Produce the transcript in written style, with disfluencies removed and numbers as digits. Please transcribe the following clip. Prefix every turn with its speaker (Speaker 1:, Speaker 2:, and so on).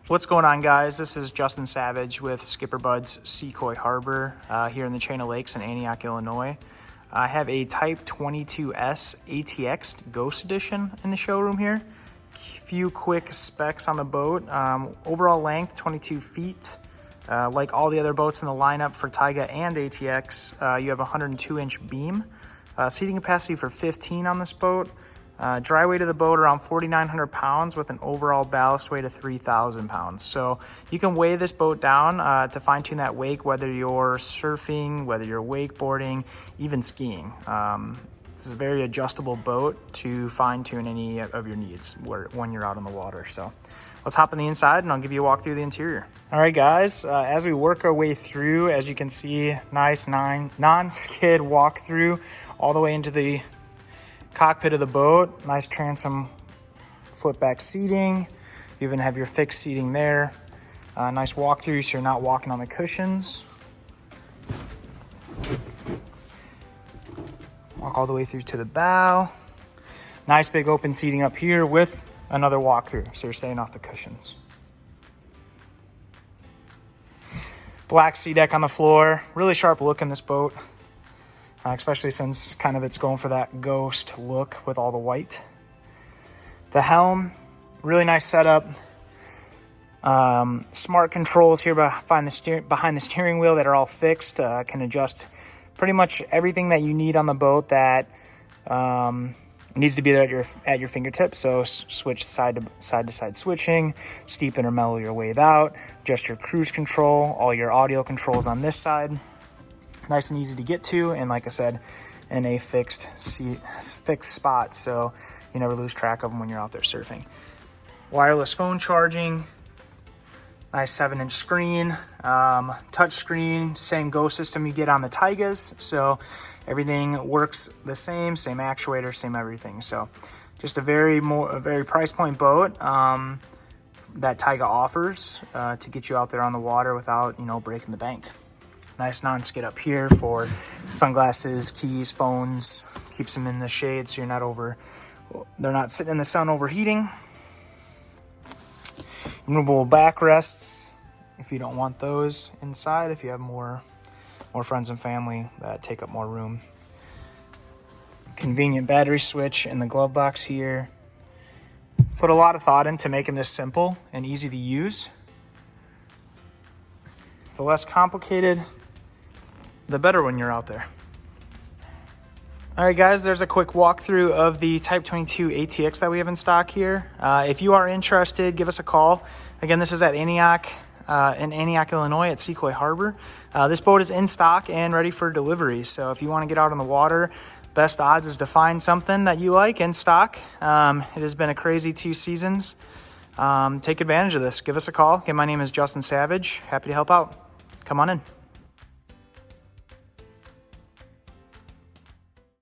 Speaker 1: What's going on, guys? This is Justin Savage with SkipperBud's Secoy Harbor here in the chain of lakes in Antioch, Illinois. I have a Type 22S ATX Ghost Edition in the showroom here. Few quick specs on the boat. Overall length, 22 feet. Like all the other boats in the lineup for Taiga and ATX, you have a 102-inch beam. Seating capacity for 15 on this boat. Dry weight of the boat around 4,900 pounds with an overall ballast weight of 3,000 pounds. So you can weigh this boat down to fine tune that wake, whether you're surfing, whether you're wakeboarding, even skiing. This is a very adjustable boat to fine tune any of your needs when you're out on the water. So let's hop on the inside and I'll give you a walk through the interior. All right, guys, as we work our way through, as you can see, nice non-skid walkthrough all the way into the cockpit of the boat. Nice transom flip back seating. You even have your fixed seating there. Nice walkthrough so you're not walking on the cushions. Walk all the way through to the bow. Nice big open seating up here with another walkthrough so you're staying off the cushions. Black sea deck on the floor. Really sharp look in this boat. Especially since kind of it's going for that ghost look with all the white. The helm, really nice setup. Smart controls here behind the steering wheel that are all fixed. Can adjust pretty much everything that you need on the boat that needs to be there at your fingertips. So switch side to side switching, steepen or mellow your wave out, adjust your cruise control, all your audio controls on this side. Nice and easy to get to, and like I said, in a fixed spot, so you never lose track of them when you're out there surfing. Wireless phone charging, nice 7-inch screen, touch screen, same Go system you get on the Taigas, so everything works the same actuator, same everything. So just a very price point boat that Taiga offers to get you out there on the water without breaking the bank. Nice non-skid up here for sunglasses, keys, phones. Keeps them in the shade so they're not sitting in the sun overheating. Removable backrests if you don't want those inside, if you have more friends and family that take up more room. Convenient battery switch in the glove box here. Put a lot of thought into making this simple and easy to use. The less complicated, the better when you're out there. All right, guys, there's a quick walkthrough of the Type 22 ATX that we have in stock here. If you are interested, give us a call. Again, this is at Antioch, Illinois at Secoy Harbor. This boat is in stock and ready for delivery. So if you want to get out on the water, best odds is to find something that you like in stock. It has been a crazy 2 seasons. Take advantage of this. Give us a call. Again, my name is Justin Savage. Happy to help out. Come on in.